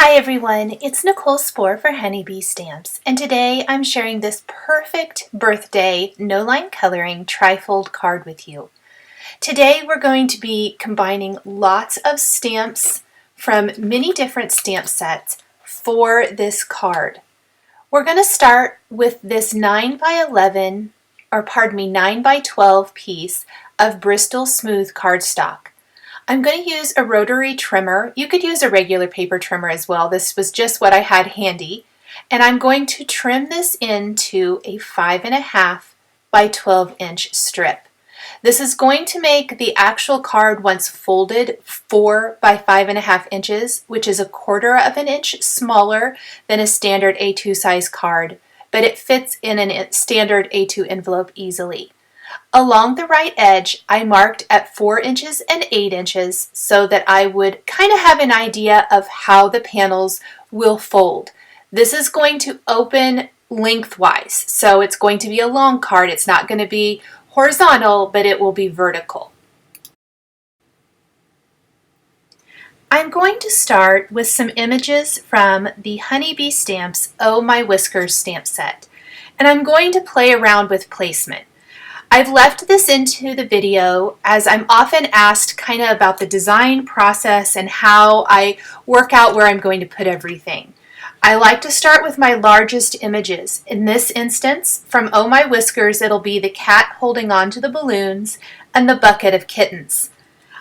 Hi everyone, it's Nicole Spohr for Honeybee Stamps, and today I'm sharing this perfect birthday no-line coloring trifold card with you. Today we're going to be combining lots of stamps from many different stamp sets for this card. We're going to start with this 9 by 12 piece of Bristol Smooth cardstock. I'm going to use a rotary trimmer. You could use a regular paper trimmer as well. This was just what I had handy. And I'm going to trim this into a 5.5 by 12 inch strip. This is going to make the actual card once folded 4 by 5.5 inches, which is 1/4 of an inch smaller than a standard A2 size card, but it fits in a standard A2 envelope easily. Along the right edge, I marked at 4 inches and 8 inches so that I would kind of have an idea of how the panels will fold. This is going to open lengthwise, so it's going to be a long card. It's not going to be horizontal, but it will be vertical. I'm going to start with some images from the Honeybee Stamps Oh My Whiskers stamp set, and I'm going to play around with placement. I've left this into the video as I'm often asked kind of about the design process and how I work out where I'm going to put everything. I like to start with my largest images. In this instance, from Oh My Whiskers, it'll be the cat holding on to the balloons and the bucket of kittens.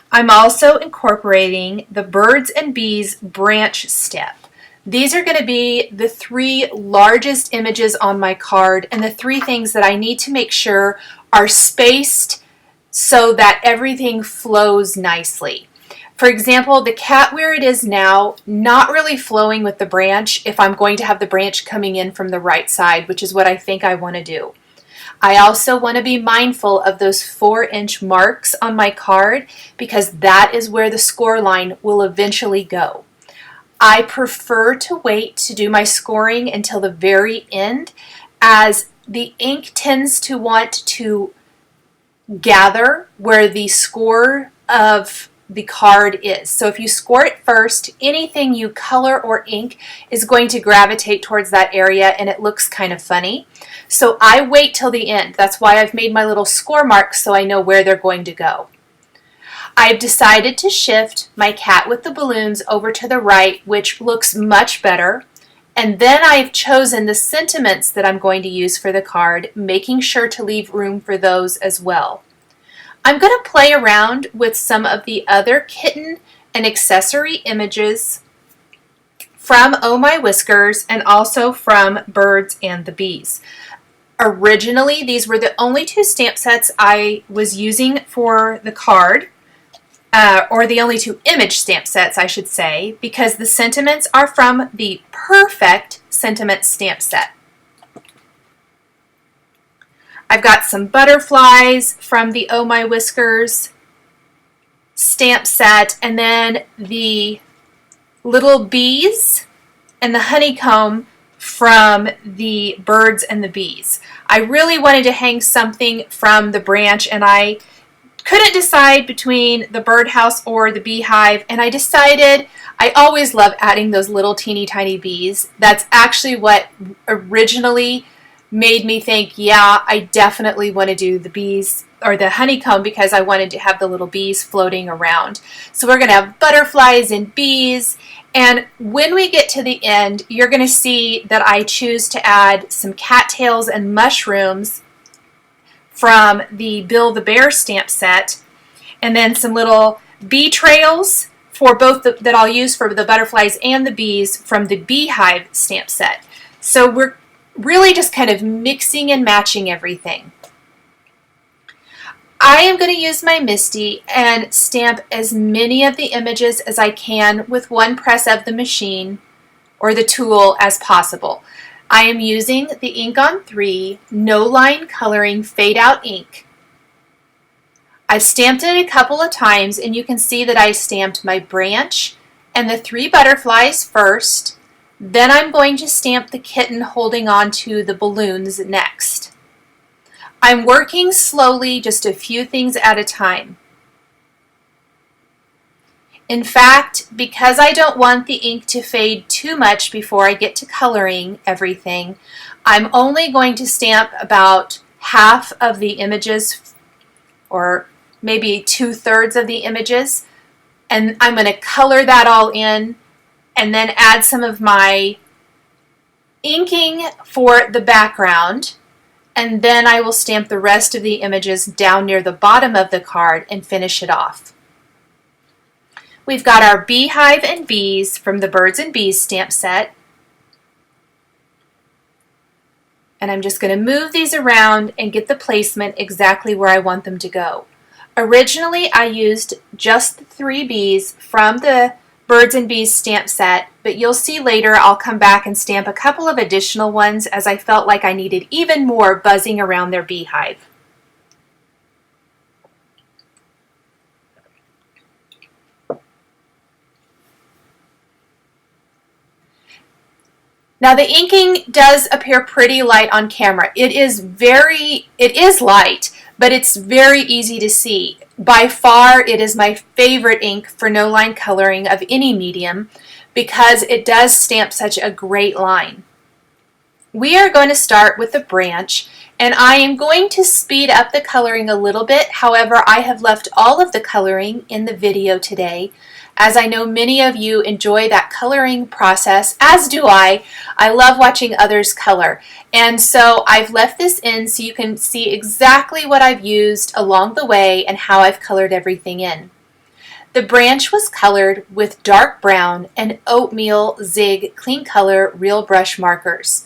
I'm also incorporating the birds and bees branch step. These are going to be the 3 largest images on my card and the 3 things that I need to make sure are spaced so that everything flows nicely. For example, the cat where it is now, not really flowing with the branch if I'm going to have the branch coming in from the right side, which is what I think I want to do. I also want to be mindful of those 4-inch marks on my card because that is where the score line will eventually go. I prefer to wait to do my scoring until the very end, as the ink tends to want to gather where the score of the card is. So if you score it first, anything you color or ink is going to gravitate towards that area and it looks kind of funny. So I wait till the end. That's why I've made my little score marks so I know where they're going to go. I've decided to shift my cat with the balloons over to the right, which looks much better. And then I've chosen the sentiments that I'm going to use for the card, making sure to leave room for those as well. I'm going to play around with some of the other kitten and accessory images from Oh My Whiskers and also from Birds and the Bees. Originally, these were the only 2 stamp sets I was using for the card. Or the only 2 image stamp sets, I should say, because the sentiments are from the Purrrfect sentiment stamp set. I've got some butterflies from the Oh My Whiskers stamp set, and then the little bees and the honeycomb from the Birds and the Bees. I really wanted to hang something from the branch, and I couldn't decide between the birdhouse or the beehive, and I decided I always love adding those little teeny tiny bees. That's actually what originally made me think, yeah, I definitely want to do the bees or the honeycomb because I wanted to have the little bees floating around. So we're going to have butterflies and bees, and when we get to the end, you're going to see that I choose to add some cattails and mushrooms from the Bill the Bear stamp set, and then some little bee trails for both that I'll use for the butterflies and the bees from the Beehive stamp set. So we're really just kind of mixing and matching everything. I am going to use my MISTI and stamp as many of the images as I can with one press of the machine or the tool as possible. I am using the Ink on 3 No Line Coloring Fade Out ink. I've stamped it a couple of times, and you can see that I stamped my branch and the 3 butterflies first. Then I'm going to stamp the kitten holding on to the balloons next. I'm working slowly, just a few things at a time. In fact, because I don't want the ink to fade too much before I get to coloring everything, I'm only going to stamp about half of the images, or maybe 2/3 of the images, and I'm going to color that all in and then add some of my inking for the background, and then I will stamp the rest of the images down near the bottom of the card and finish it off. We've got our beehive and bees from the Birds and Bees stamp set. And I'm just going to move these around and get the placement exactly where I want them to go. Originally, I used just the 3 bees from the Birds and Bees stamp set, but you'll see later I'll come back and stamp a couple of additional ones as I felt like I needed even more buzzing around their beehive. Now the inking does appear pretty light on camera. It is light, but it's very easy to see. By far, it is my favorite ink for no line coloring of any medium because it does stamp such a great line. We are going to start with the branch, and I am going to speed up the coloring a little bit. However, I have left all of the coloring in the video today, as I know many of you enjoy that coloring process, as do I. I love watching others color. And so I've left this in so you can see exactly what I've used along the way and how I've colored everything in. The branch was colored with dark brown and oatmeal zig clean color real brush markers.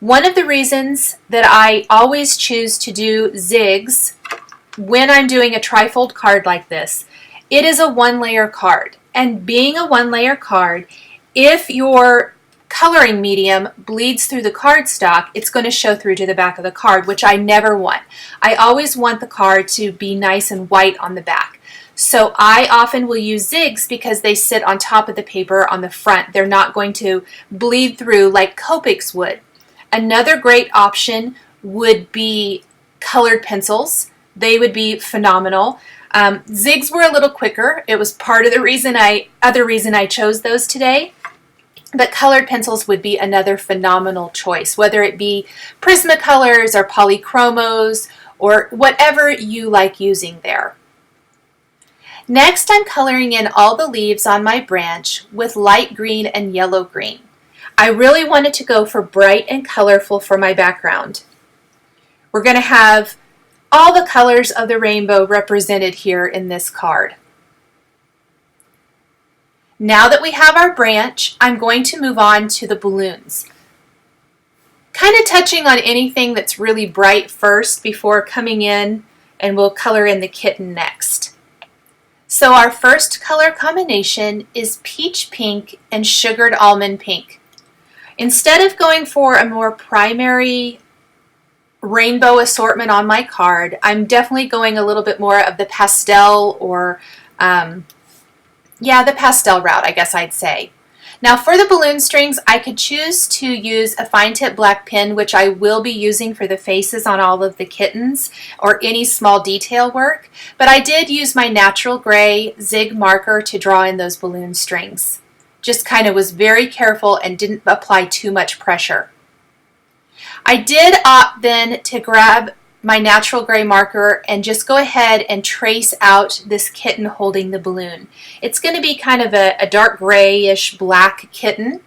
One of the reasons that I always choose to do zigs when I'm doing a trifold card like this, it is a 1-layer card, and being a 1-layer card, if your coloring medium bleeds through the cardstock, it's going to show through to the back of the card, which I never want. I always want the card to be nice and white on the back. So I often will use zigs because they sit on top of the paper on the front. They're not going to bleed through like Copics would. Another great option would be colored pencils. They would be phenomenal. Zigs were a little quicker. It was part of the other reason I chose those today. But colored pencils would be another phenomenal choice, whether it be Prismacolors or Polychromos or whatever you like using there. Next, I'm coloring in all the leaves on my branch with light green and yellow green. I really wanted to go for bright and colorful for my background. We're going to have all the colors of the rainbow represented here in this card. Now that we have our branch, I'm going to move on to the balloons. Kind of touching on anything that's really bright first before coming in, and we'll color in the kitten next. So our first color combination is peach pink and sugared almond pink. Instead of going for a more primary rainbow assortment on my card, I'm definitely going a little bit more of the pastel or the pastel route, I guess I'd say. Now for the balloon strings, I could choose to use a fine tip black pen, which I will be using for the faces on all of the kittens or any small detail work, but I did use my natural gray zig marker to draw in those balloon strings. Just kind of was very careful and didn't apply too much pressure. I did opt then to grab my natural gray marker and just go ahead and trace out this kitten holding the balloon. It's going to be kind of a dark grayish black kitten.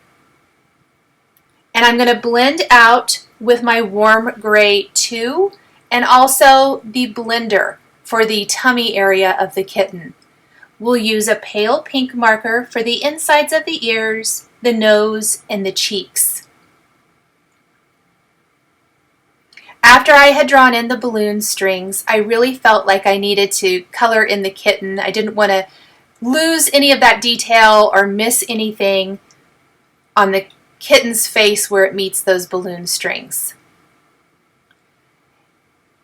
And I'm going to blend out with my warm gray 2 and also the blender for the tummy area of the kitten. We'll use a pale pink marker for the insides of the ears, the nose, and the cheeks. After I had drawn in the balloon strings, I really felt like I needed to color in the kitten. I didn't want to lose any of that detail or miss anything on the kitten's face where it meets those balloon strings.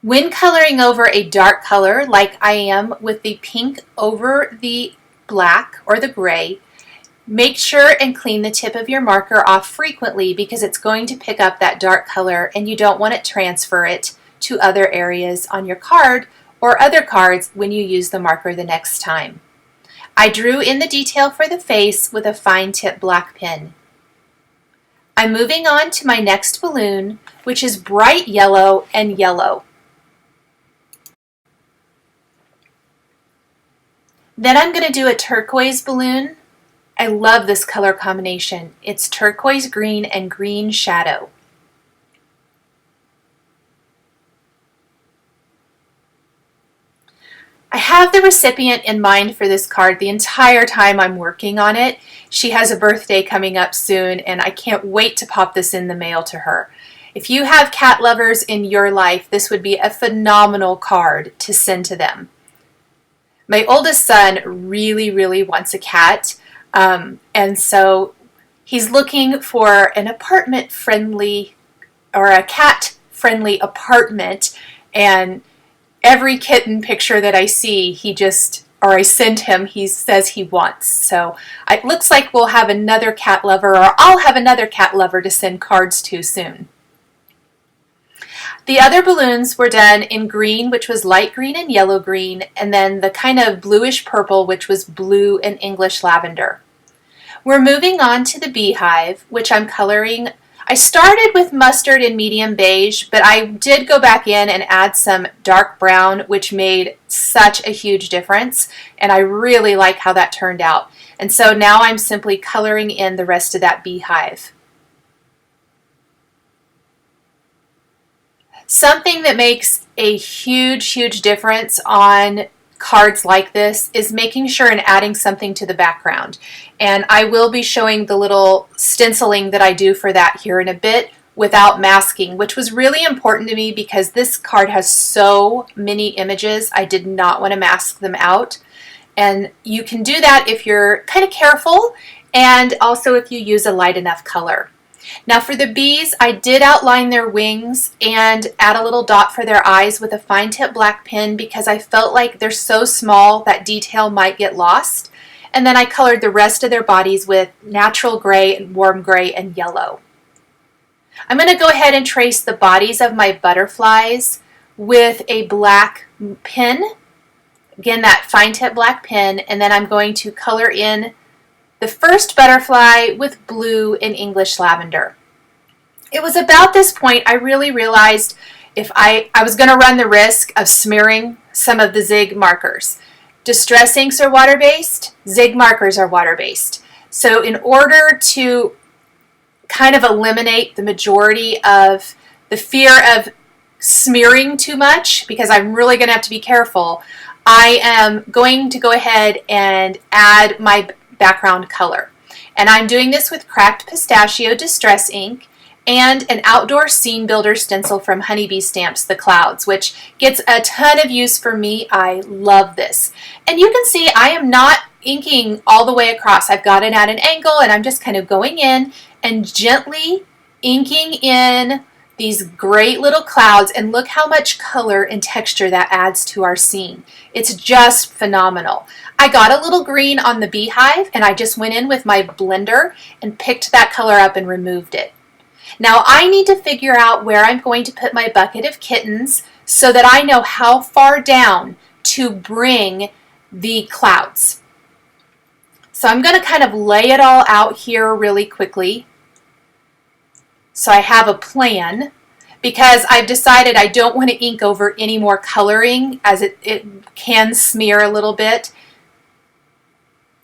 When coloring over a dark color, like I am with the pink over the black or the gray, make sure and clean the tip of your marker off frequently because it's going to pick up that dark color and you don't want to transfer it to other areas on your card or other cards when you use the marker the next time. I drew in the detail for the face with a fine tip black pen. I'm moving on to my next balloon, which is bright yellow and yellow. Then I'm going to do a turquoise balloon. I love this color combination. It's turquoise green and green shadow. I have the recipient in mind for this card the entire time I'm working on it. She has a birthday coming up soon, and I can't wait to pop this in the mail to her. If you have cat lovers in your life, this would be a phenomenal card to send to them. My oldest son really wants a cat, and so he's looking for an apartment-friendly or a cat-friendly apartment, and every kitten picture that I see, I send him, he says he wants. So it looks like we'll have another cat lover, or I'll have another cat lover to send cards to soon. The other balloons were done in green, which was light green and yellow green, and then the kind of bluish purple, which was blue and English lavender. We're moving on to the beehive, which I'm coloring. I started with mustard and medium beige, but I did go back in and add some dark brown, which made such a huge difference, and I really like how that turned out. And so now I'm simply coloring in the rest of that beehive. Something that makes a huge difference on cards like this is making sure and adding something to the background. And I will be showing the little stenciling that I do for that here in a bit without masking, which was really important to me because this card has so many images. I did not want to mask them out. And you can do that if you're kind of careful, and also if you use a light enough color. Now for the bees, I did outline their wings and add a little dot for their eyes with a fine tip black pen because I felt like they're so small that detail might get lost. And then I colored the rest of their bodies with natural gray and warm gray and yellow. I'm going to go ahead and trace the bodies of my butterflies with a black pen. Again, that fine tip black pen, and then I'm going to color in the first butterfly with blue and English lavender. It was about this point I really realized if I was going to run the risk of smearing some of the zig markers. Distress inks are water-based, zig markers are water-based. So in order to kind of eliminate the majority of the fear of smearing too much, because I'm really going to have to be careful, I am going to go ahead and add my background color. And I'm doing this with Cracked Pistachio Distress Ink and an Outdoor Scene Builder stencil from Honeybee Stamps, The Clouds, which gets a ton of use for me. I love this. And you can see I am not inking all the way across. I've got it at an angle, and I'm just kind of going in and gently inking in these great little clouds, and look how much color and texture that adds to our scene. It's just phenomenal. I got a little green on the beehive, and I just went in with my blender and picked that color up and removed it. Now I need to figure out where I'm going to put my bucket of kittens so that I know how far down to bring the clouds. So I'm going to kind of lay it all out here really quickly, so I have a plan, because I've decided I don't want to ink over any more coloring, as it can smear a little bit.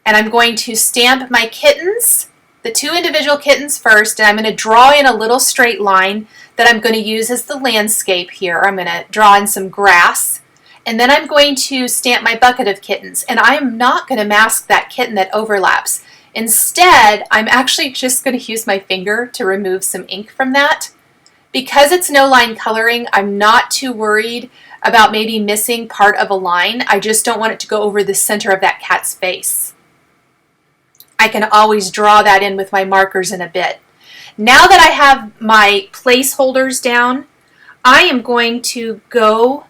And I'm going to stamp my kittens, the two individual kittens first, and I'm going to draw in a little straight line that I'm going to use as the landscape here. I'm going to draw in some grass, and then I'm going to stamp my bucket of kittens. And I am not going to mask that kitten that overlaps. Instead, I'm actually just going to use my finger to remove some ink from that. Because it's no line coloring, I'm not too worried about maybe missing part of a line. I just don't want it to go over the center of that cat's face. I can always draw that in with my markers in a bit. Now that I have my placeholders down, I am going to go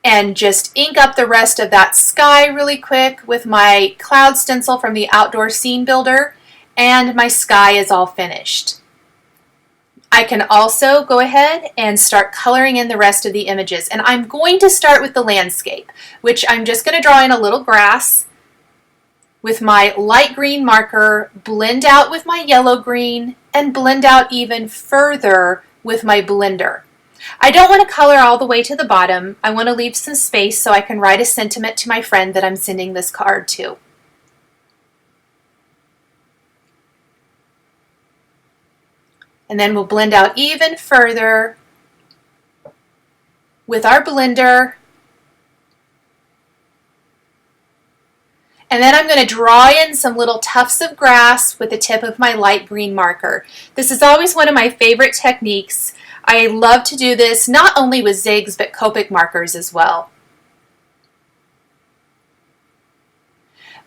and just ink up the rest of that sky really quick with my cloud stencil from the Outdoor Scene Builder, and my sky is all finished. I can also go ahead and start coloring in the rest of the images, and I'm going to start with the landscape, which I'm just going to draw in a little grass, with my light green marker, blend out with my yellow green, and blend out even further with my blender. I don't want to color all the way to the bottom. I want to leave some space so I can write a sentiment to my friend that I'm sending this card to. And then we'll blend out even further with our blender. And then I'm going to draw in some little tufts of grass with the tip of my light green marker. This is always one of my favorite techniques. I love to do this not only with zigs but Copic markers as well.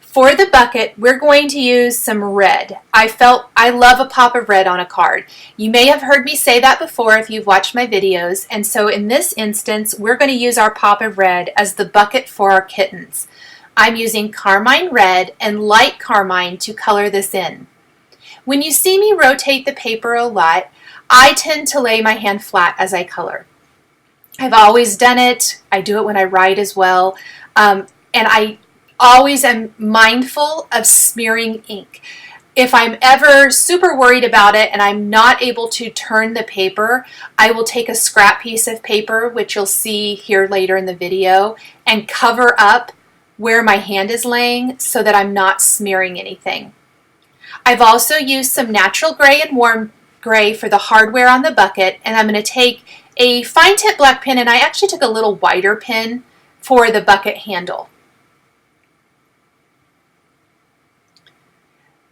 For the bucket, we're going to use some red. I love a pop of red on a card. You may have heard me say that before if you've watched my videos, and so in this instance, we're going to use our pop of red as the bucket for our kittens. I'm using carmine red and light carmine to color this in. When you see me rotate the paper a lot, I tend to lay my hand flat as I color. I've always done it. I do it when I write as well, and I always am mindful of smearing ink. If I'm ever super worried about it and I'm not able to turn the paper, I will take a scrap piece of paper, which you'll see here later in the video, and cover up where my hand is laying so that I'm not smearing anything. I've also used some natural gray and warm gray for the hardware on the bucket, and I'm going to take a fine tip black pen, and I actually took a little wider pen for the bucket handle.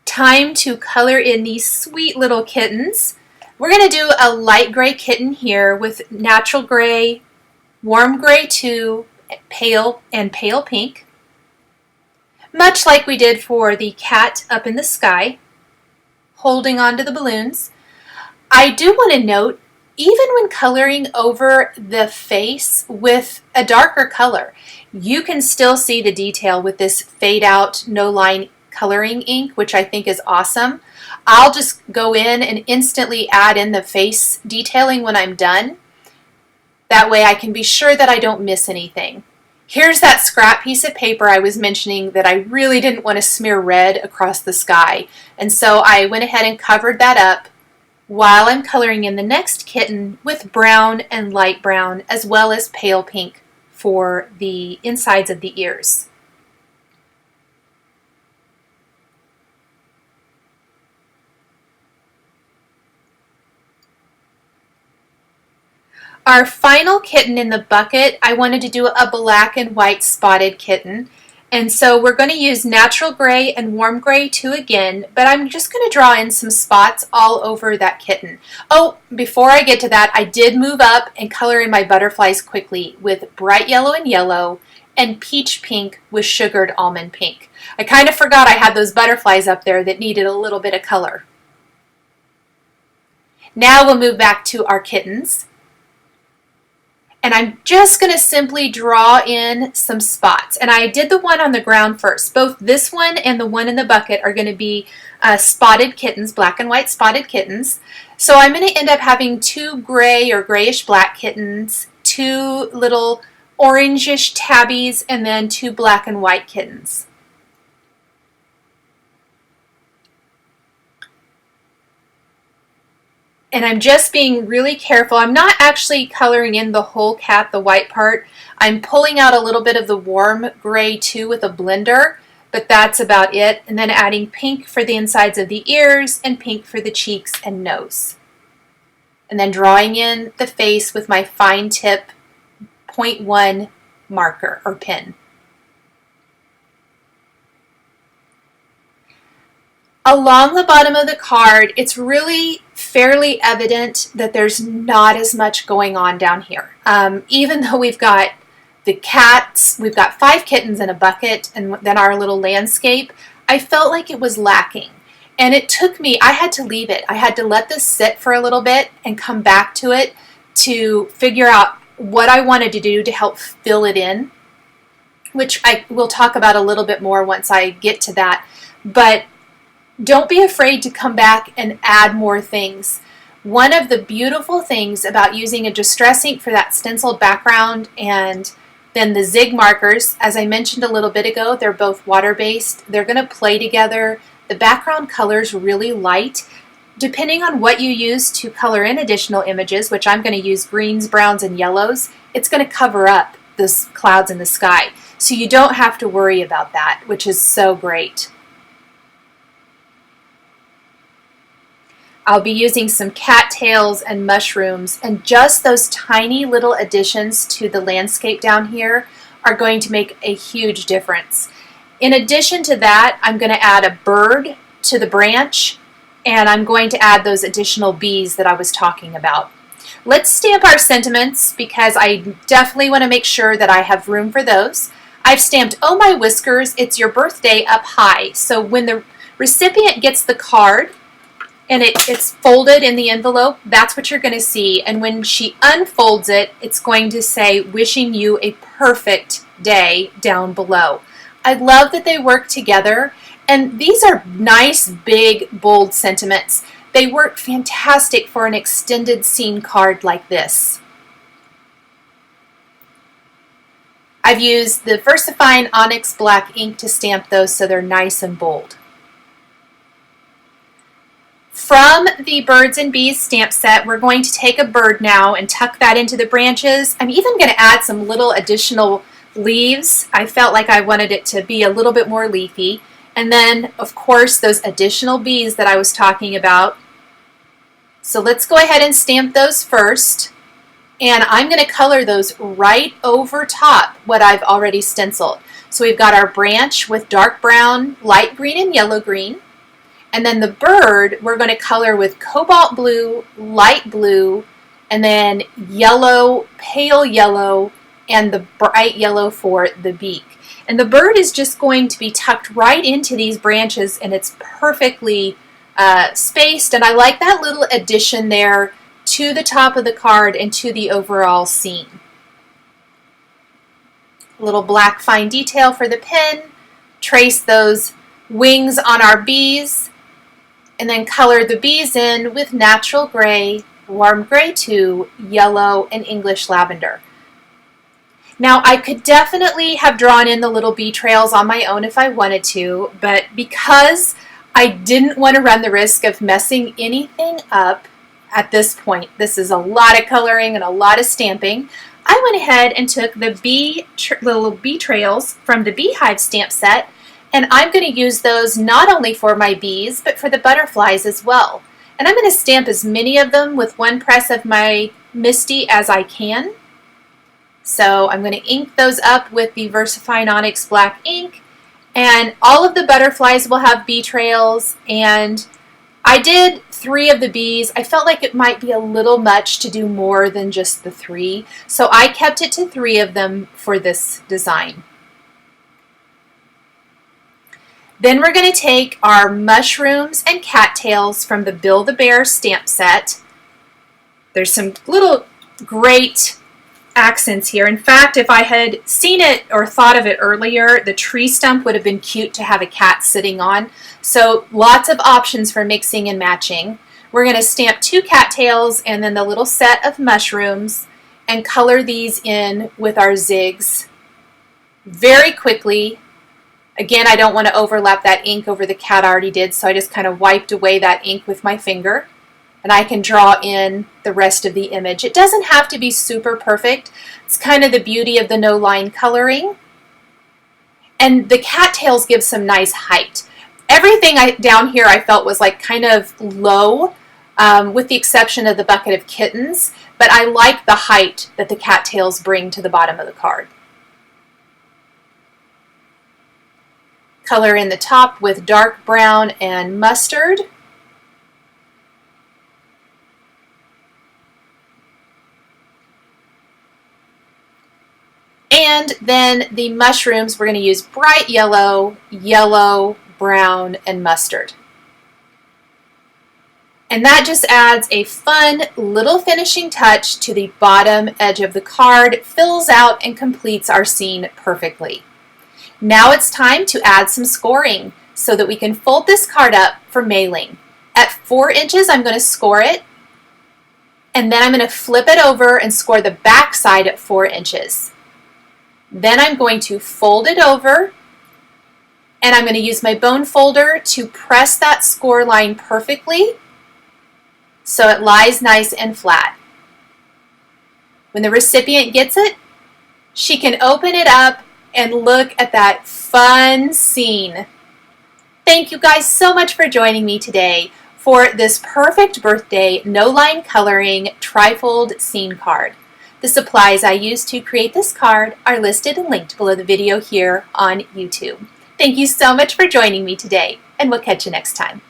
Time to color in these sweet little kittens. We're going to do a light gray kitten here with natural gray, warm gray to pale and pale pink, much like we did for the cat up in the sky, holding onto the balloons. I do want to note, even when coloring over the face with a darker color, you can still see the detail with this fade out no line coloring ink, which I think is awesome. I'll just go in and instantly add in the face detailing when I'm done. That way I can be sure that I don't miss anything. Here's that scrap piece of paper I was mentioning that I really didn't want to smear red across the sky, and so I went ahead and covered that up while I'm coloring in the next kitten with brown and light brown as well as pale pink for the insides of the ears. Our final kitten in the bucket, I wanted to do a black and white spotted kitten. And so we're going to use natural gray and warm gray too again, but I'm just going to draw in some spots all over that kitten. Oh, before I get to that, I did move up and color in my butterflies quickly with bright yellow and peach pink with sugared almond pink. I kind of forgot I had those butterflies up there that needed a little bit of color. Now we'll move back to our kittens. And I'm just going to simply draw in some spots. And I did the one on the ground first. Both this one and the one in the bucket are going to be spotted kittens, black and white spotted kittens. So I'm going to end up having two gray or grayish black kittens, two little orangish tabbies, and then two black and white kittens. And I'm just being really careful. I'm not actually coloring in the whole cat, the white part. I'm pulling out a little bit of the warm gray too with a blender, but that's about it. And then adding pink for the insides of the ears and pink for the cheeks and nose. And then drawing in the face with my fine tip 0.1 marker or pen. Along the bottom of the card, it's really fairly evident that there's not as much going on down here. Even though we've got the cats, we've got 5 kittens in a bucket, and then our little landscape, I felt like it was lacking. And it took me, I had to leave it. I had to let this sit for a little bit and come back to it to figure out what I wanted to do to help fill it in, which I will talk about a little bit more once I get to that. But don't be afraid to come back and add more things. One of the beautiful things about using a distress ink for that stenciled background and Then the zig markers, as I mentioned a little bit ago, they're both water-based. They're going to play together. The background color is really light. Depending on what you use to color in additional images, which I'm going to use greens, browns, and yellows, it's going to cover up the clouds in the sky. So you don't have to worry about that, which is so great. I'll be using some cattails and mushrooms, and just those tiny little additions to the landscape down here are going to make a huge difference. In addition to that, I'm going to add a bird to the branch, and I'm going to add those additional bees that I was talking about. Let's stamp our sentiments because I definitely want to make sure that I have room for those. I've stamped "Oh My Whiskers, It's Your Birthday" up high, so when the recipient gets the card, and it's folded in the envelope, that's what you're going to see. And when she unfolds it, it's going to say, "Wishing you a perfect day," down below. I love that they work together. And these are nice, big, bold sentiments. They work fantastic for an extended scene card like this. I've used the VersaFine ONYX black ink to stamp those so they're nice and bold. From the Birds and Bees stamp set, we're going to take a bird now and tuck that into the branches. I'm even going to add some little additional leaves. I felt like I wanted it to be a little bit more leafy. And then, of course, those additional bees that I was talking about. So let's go ahead and stamp those first. And I'm going to color those right over top what I've already stenciled. So we've got our branch with dark brown, light green, and yellow green. And then the bird, we're going to color with cobalt blue, light blue, and then yellow, pale yellow, and the bright yellow for the beak. And the bird is just going to be tucked right into these branches, and it's perfectly spaced. And I like that little addition there to the top of the card and to the overall scene. A little black fine detail for the pen. Trace those wings on our bees. And then color the bees in with natural gray, warm gray 2, yellow, and English lavender. Now, I could definitely have drawn in the little bee trails on my own if I wanted to, but because I didn't want to run the risk of messing anything up at this point, this is a lot of coloring and a lot of stamping, I went ahead and took the little bee trails from the Beehive stamp set, and I'm going to use those not only for my bees, but for the butterflies as well. And I'm going to stamp as many of them with one press of my Misty as I can. So I'm going to ink those up with the VersaFine ONYX black ink, and all of the butterflies will have bee trails, and I did 3 of the bees. I felt like it might be a little much to do more than just the 3, so I kept it to 3 of them for this design. Then we're going to take our mushrooms and cattails from the Build-A-Bear stamp set. There's some little great accents here. In fact, if I had seen it or thought of it earlier, the tree stump would have been cute to have a cat sitting on. So lots of options for mixing and matching. We're going to stamp 2 cattails and then the little set of mushrooms and color these in with our zigs very quickly. Again, I don't want to overlap that ink over the cat I already did, so I just kind of wiped away that ink with my finger. And I can draw in the rest of the image. It doesn't have to be super perfect. It's kind of the beauty of the no-line coloring. And the cattails give some nice height. Everything down here I felt was like kind of low, with the exception of the bucket of kittens. But I like the height that the cattails bring to the bottom of the card. Color in the top with dark brown and mustard. And then the mushrooms, we're going to use bright yellow, yellow, brown, and mustard. And that just adds a fun little finishing touch to the bottom edge of the card, fills out and completes our scene perfectly. Now it's time to add some scoring so that we can fold this card up for mailing. At 4 inches, I'm going to score it, and then I'm going to flip it over and score the back side at 4 inches. Then I'm going to fold it over, and I'm going to use my bone folder to press that score line perfectly so it lies nice and flat. When the recipient gets it, she can open it up and look at that fun scene. Thank you guys so much for joining me today for this perfect birthday no-line coloring trifold scene card. The supplies I used to create this card are listed and linked below the video here on YouTube. Thank you so much for joining me today, and we'll catch you next time.